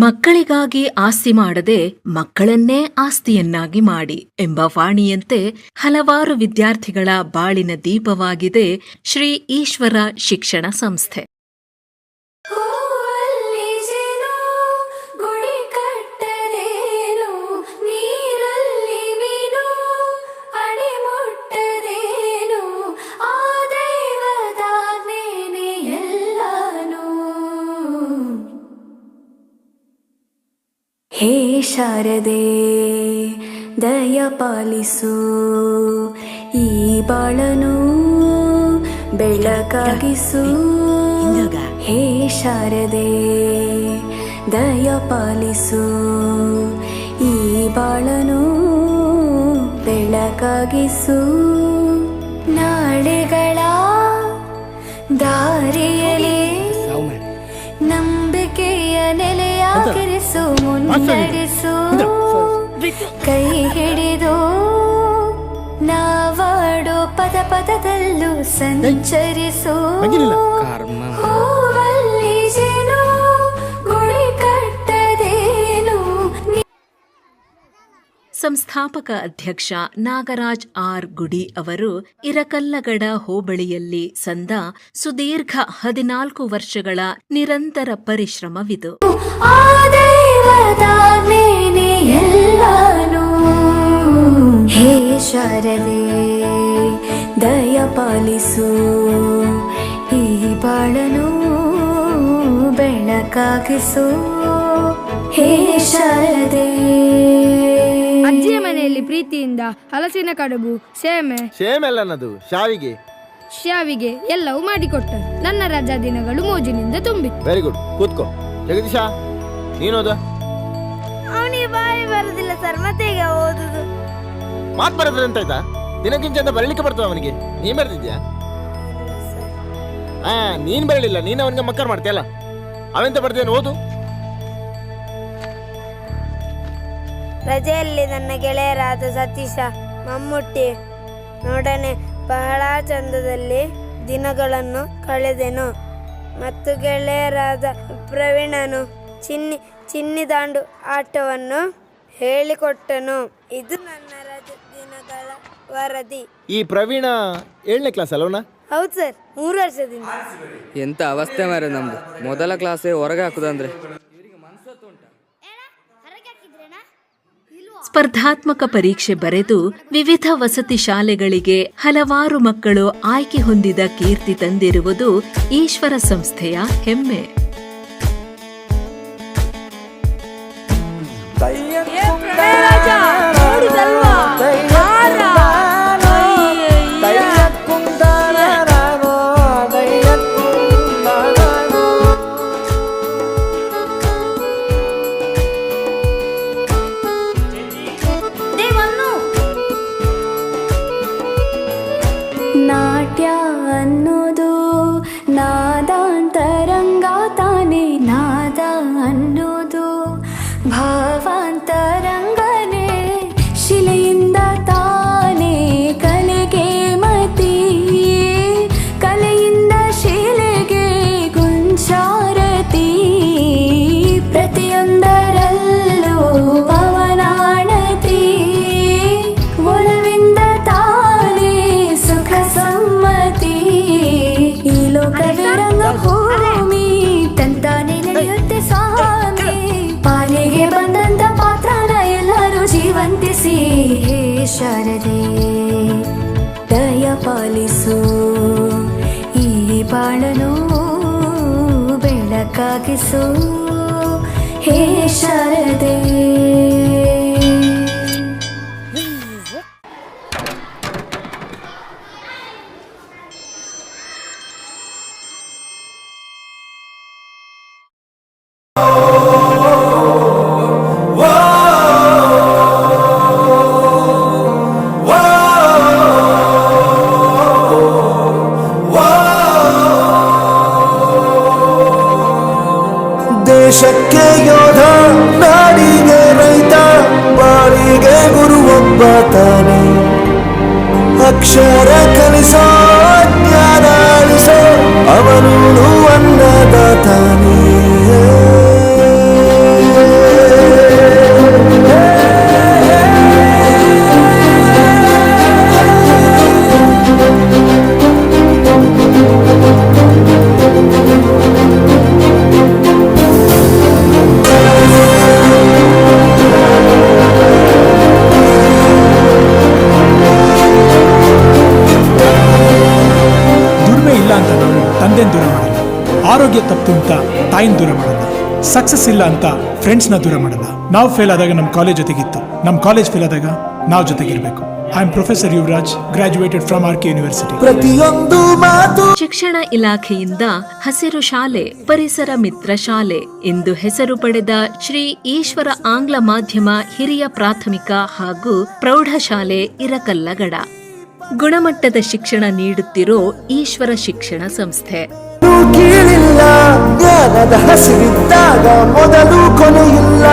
ಮಕ್ಕಳಿಗಾಗಿ ಆಸ್ತಿ ಮಾಡದೆ ಮಕ್ಕಳನ್ನೇ ಆಸ್ತಿಯನ್ನಾಗಿ ಮಾಡಿ ಎಂಬ ವಾಣಿಯಂತೆ ಹಲವಾರು ವಿದ್ಯಾರ್ಥಿಗಳ ಬಾಳಿನ ದೀಪವಾಗಿದೆ ಶ್ರೀ ಈಶ್ವರ ಶಿಕ್ಷಣ ಸಂಸ್ಥೆ. ಹೇ ಶಾರದೆ ದಯ ಪಾಲಿಸು, ಈ ಬಾಳನು ಬೆಳಕಾಗಿಸು. ಹೇ ಶಾರದೆ ದಯ ಪಾಲಿಸು, ಈ ಬಾಳನು ಬೆಳಕಾಗಿಸು. ನಾಳೆಗಳ ದಾರಿಯಲ್ಲಿ ನಂಬಿಕೆಯ ನೆಲೆಯಾಗಿರಿಸು, ಮುನ್ನಡೆಸು. ಕೈ ಹಿಡಿದು ನಾವಾಡೋ ಪದ ಪದದಲ್ಲೂ ಸಂಚರಿಸು. ಹೂವಲ್ಲಿ ಜೇನು ಗುಡಿ ಕಟ್ಟದೇನು. ಸಂಸ್ಥಾಪಕ ಅಧ್ಯಕ್ಷ ನಾಗರಾಜ್ ಆರ್ ಗುಡಿ ಅವರು ಇರಕಲ್ಲಗಡ ಹೋಬಳಿಯಲ್ಲಿ ಸಂದ ಸುದೀರ್ಘ 14 ವರ್ಷಗಳ ನಿರಂತರ ಪರಿಶ್ರಮವಿದು. ಹೇ ಶಾರದೆ ದಯ ಪಾಲಿಸು, ಈ ಬಾಳನು ಬೆಳಕಾಗಿಸು. ಹೇ ಶಾರದೆ. ಅಜ್ಜಿಯ ಮನೆಯಲ್ಲಿ ಪ್ರೀತಿಯಿಂದ ಹಲಸಿನ ಕಡುಬು, ಸೇಮೆಲ್ಲನದು ಶಾವಿಗೆ ಎಲ್ಲವೂ ಮಾಡಿಕೊಟ್ಟರು. ನನ್ನ ರಜಾ ದಿನಗಳು ಮೋಜಿನಿಂದ ತುಂಬಿತ್ತು. ವೆರಿ ಗುಡ್, ಕೂತ್ಕೋ. ಜಗದೀಶ, ನೀನೋದ? ಅವನಿಗೆ ಬಾಯಿ ಬರುದಿಲ್ಲ ಸರ್, ಮತ್ತೆ ಈಗ ಓದುದು. ಮಾತು ಬರೋದ್ರೆ ಅಂತಾಯ್ತಾ? ದಿನಕ್ಕಿಂತ ಬರಲಿಕ್ಕೆ ಬರ್ತದ ಅವನಿಗೆ. ನೀನ್ ಬರ್ತಿದ್ಯಾ? ನೀನ್ ಬರಲಿಲ್ಲ, ನೀನು ಅವನಿಗೆ ಮಕ್ಕಳು ಮಾಡ್ತೀಯಲ್ಲ. ಅವೆಂತ ಬರ್ದೇನು, ಓದು. ರಜೆಯಲ್ಲಿ ನನ್ನ ಗೆಳೆಯರಾದ ಸತೀಶ, ಮಮ್ಮುಟ್ಟಿ ನೋಡನೆ ಬಹಳ ಚಂದದಲ್ಲಿ ದಿನಗಳನ್ನು ಕಳೆದೆನು. ಮತ್ತು ಗೆಳೆಯರಾದ ಪ್ರವೀಣನು ಚಿನ್ನಿದಾಂಡು ಆಟವನ್ನು ಹೇಳಿಕೊಟ್ಟನು. ಇದು ನನ್ನ ರಜೆ ದಿನಗಳ ವರದಿ. ಈ ಪ್ರವೀಣ 7ನೇ ಕ್ಲಾಸ್ ಅಲ್ಲವನ? ಹೌದು ಸರ್, 3 ವರ್ಷದಿಂದ. ಎಂತ ಅವಸ್ಥೆ ಮಾರೆ ನಮ್ದು. ಮೊದಲ ಕ್ಲಾಸೇ ಹೊರಗೆ ಹಾಕುದಂದ್ರೆ. ಸ್ಪರ್ಧಾತ್ಮಕ ಪರೀಕ್ಷೆ ಬರೆದು ವಿವಿಧ ವಸತಿ ಶಾಲೆಗಳಿಗೆ ಹಲವಾರು ಮಕ್ಕಳು ಆಯ್ಕೆ ಹೊಂದಿದ ಕೀರ್ತಿ ತಂದಿರುವುದು ಈಶ್ವರ ಸಂಸ್ಥೆಯ ಹೆಮ್ಮೆ. ನಾಟ್ಯ ಅನ್ನೋದು ನಾದಾಂತರಂಗ ತಾನೆ, ನಾದ ಅನ್ನೋದು ಭಾವಾಂತರಂಗನೇ. ಶಿಲೆಯಿಂದ ತಾನೇ ಕಲೆಗೆ ಮತಿ, ಕಲೆಯಿಂದ ಶಿಲೆಗೆ ಗುಂಚಾರತಿ. ಪ್ರತಿಯೊಂದರಲ್ಲೂ ಪವನಾಣತಿ, ಒಲವಿಂದ ತಾನೇ ಸುಖ ಸಮ್ಮತಿ. ಈ ಲೋಕವೇ ರಂಗಭೂಮಿ, ತಂತಾನೆ ನಡೆಯುತ್ತೆ ಸ್ವಾಮಿ. ಪಾಲಿಗೆ ಬಂದಂತ ಪಾತ್ರನ ಎಲ್ಲರೂ ಜೀವಂತಿಸಿ. ಹೇ ಶಾರದೆ ದಯ ಪಾಲಿಸು, ಈ ಬಾಳನು ಬೆಳಕಾಗಿಸು. ಹೇ ಶಾರದೆ. ದೇಶಕ್ಕೆ ಯೋಧ, ನಾಡಿಗೆ ರೈತ, ಬಾಳಿಗೆ ಗುರುವೊಬ್ಬ ತಾನೆ. ಅಕ್ಷರ ಕಲಿಸೋ, ಜ್ಞಾನ ಅಳಿಸೋ, ಅವನು ಅನ್ನದಾತಾನೇ. ಆರೋಗ್ಯ ತಪ್ಪು ಅಂತ ತಾಯಿನ ದೂರ ಮಾಡಲ್ಲ, ಸಕ್ಸಸ್ ಇಲ್ಲ ಅಂತ ಫ್ರೆಂಡ್ಸ್ನ ದೂರ ಮಾಡಲ್ಲ. ನಾವು ಫೇಲ್ ಆದಾಗ ನಮ್ಮ ಕಾಲೇಜ್ ಜೊತೆಗಿತ್ತು, ನಮ್ಮ ಕಾಲೇಜ್ ಫೇಲ್ ಆದಾಗ ನಾವು ಜೊತೆಗಿರ್ಬೇಕು. I am professor Yuvraj, graduated from RK university. ಪ್ರತಿಯೊಂದು ಮಾತು ಶಿಕ್ಷಣ ಇಲಾಖೆಯಿಂದ ಹಸಿರು ಶಾಲೆ, ಪರಿಸರ ಮಿತ್ರ ಶಾಲೆ ಎಂದು ಹೆಸರು ಪಡೆದ ಶ್ರೀ ಈಶ್ವರ ಆಂಗ್ಲ ಮಾಧ್ಯಮ ಹಿರಿಯ ಪ್ರಾಥಮಿಕ ಹಾಗೂ ಪ್ರೌಢಶಾಲೆ ಇರಕಲ್ಲಗಡ ಗುಣಮಟ್ಟದ ಶಿಕ್ಷಣ ನೀಡುತ್ತಿರೋ ಈಶ್ವರ ಶಿಕ್ಷಣ ಸಂಸ್ಥೆ. ಕೀಳಿಲ್ಲ, ಜ್ಞಾನದ ಹಸಿವಿದ್ದಾಗ ಮೊದಲು ಕೊನೆಯಿಲ್ಲ.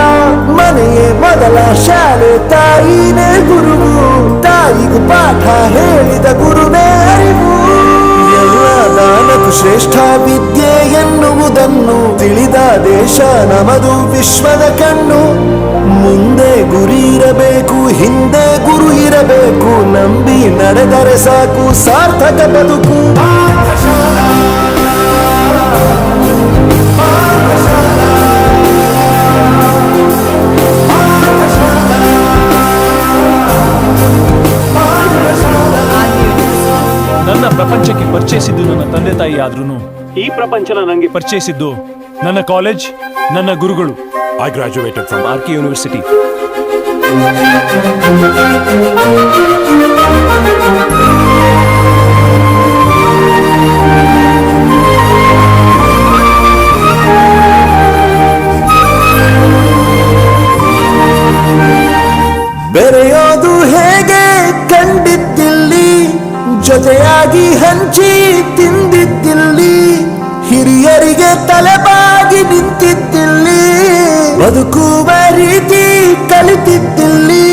ಮನೆಯೇ ಮೊದಲ ಶಾಲೆ, ತಾಯಿನೇ ಗುರುವು, ತಾಯಿಗೂ ಪಾಠ ಹೇಳಿದ ಗುರುವೇ ಅರಿವು. ಎಲ್ಲ ದಾನಕ್ಕೂ ಶ್ರೇಷ್ಠ ವಿದ್ಯೆ ಎನ್ನುವುದನ್ನು ತಿಳಿದ ದೇಶ ನಮದು, ವಿಶ್ವದ ಕಣ್ಣು. ಮುಂದೆ ಗುರಿ ಇರಬೇಕು, ಹಿಂದೆ ಗುರು ಇರಬೇಕು, ನಂಬಿ ನಡೆದರೆ ಸಾಕು ಸಾರ್ಥಕ ಬದುಕು. ನನ್ನ ಪ್ರಪಂಚಕ್ಕೆ ಪರಿಚಯಿಸಿದ್ದು ನನ್ನ ತಂದೆ ತಾಯಿ ಆದ್ರೂ ಈ ಪ್ರಪಂಚನ ನನಗೆ ಪರಿಚಯಿಸಿದ್ದು ನನ್ನ ಕಾಲೇಜ್, ನನ್ನ ಗುರುಗಳು. I graduated from RK university. ಬೆರೆಯೋದು ಹೇಗೆ ಕಂಡಿದ್ದಿಲ್ಲಿ, ಜೊತೆಯಾಗಿ ಹಂಚಿ ತಿಂದಿದ್ದಿಲ್ಲಿ, ಹಿರಿಯರಿಗೆ ತಲೆಬಾಗಿ ನಿಂತಿದ್ದಿಲ್ಲಿ, ಬದುಕುವ ರೀತಿ ಕಲಿತಿದ್ದಿಲ್ಲಿ.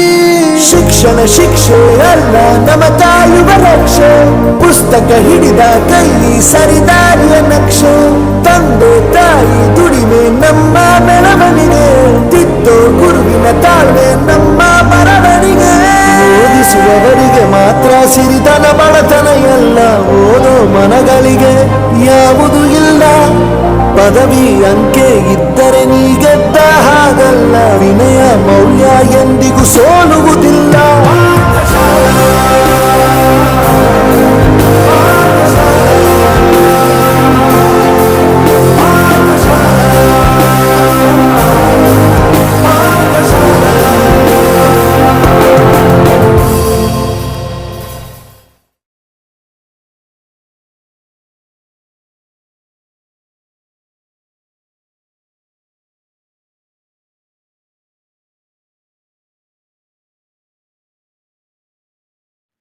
ಶಿಕ್ಷಣ ಶಿಕ್ಷೆ ಅಲ್ಲ ನಮ ಕಾಯುವ ರಕ್ಷೆ, ಪುಸ್ತಕ ಹಿಡಿದ ಕೈ ಸರಿದಾರಿಯ ನಕ್ಷೆ. ತಂದೆ ತಾಯಿ ದುಡಿಮೆ ನಮ್ಮ ಬೆಳವಣಿಗೆ, ತಿದ್ದೋ ಗುರುವಿನ ತಾಳ್ಮೆ ನಮ್ಮ ಬರವಣಿಗೆ. ಓದಿಸುವವರಿಗೆ ಮಾತ್ರ ಸಿರಿತನ ಬಡತನ ಎಲ್ಲ, ಓದೋ ಮನಗಳಿಗೆ ಯಾವುದು ಇಲ್ಲ. ಪದವಿ ಅಂಕೆ ಇದ್ದರೆ ನೀ ಗೆದ್ದ ಹಾಗಲ್ಲ, ವಿನಯ ಮೌಲ್ಯ ಎಂದಿಗೂ ಸೋಲುವುದಿಲ್ಲ.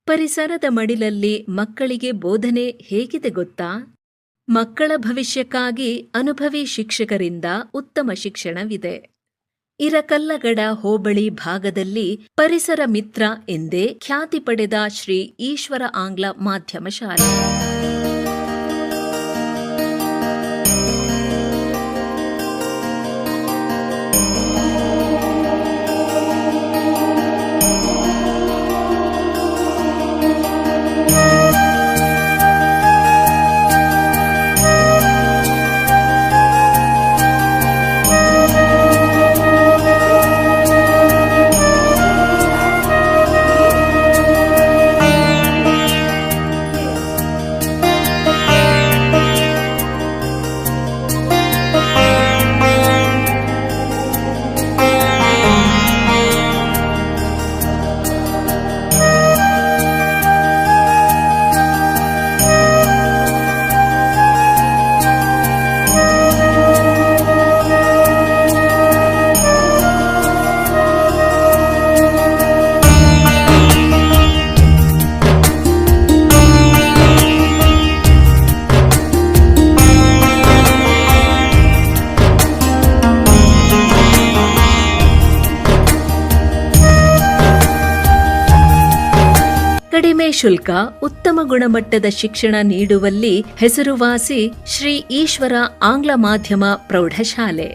ಪರಿಸರದ ಮಡಿಲಲ್ಲಿ ಮಕ್ಕಳಿಗೆ ಬೋಧನೆ ಹೇಗಿದೆ ಗೊತ್ತಾ? ಮಕ್ಕಳ ಭವಿಷ್ಯಕ್ಕಾಗಿ ಅನುಭವಿ ಶಿಕ್ಷಕರಿಂದ ಉತ್ತಮ ಶಿಕ್ಷಣವಿದೆ. ಇರಕಲ್ಲಗಡ ಹೋಬಳಿ ಭಾಗದಲ್ಲಿ ಪರಿಸರ ಮಿತ್ರ ಎಂದೇ ಖ್ಯಾತಿ ಪಡೆದ ಶ್ರೀ ಈಶ್ವರ ಆಂಗ್ಲ ಮಾಧ್ಯಮ ಶಾಲೆ. ಕಡಿಮೆ ಶುಲ್ಕ, ಉತ್ತಮ ಗುಣಮಟ್ಟದ ಶಿಕ್ಷಣ ನೀಡುವಲ್ಲಿ ಹೆಸರುವಾಸಿ ಶ್ರೀ ಈಶ್ವರ ಆಂಗ್ಲ ಮಾಧ್ಯಮ ಪ್ರೌಢಶಾಲೆ.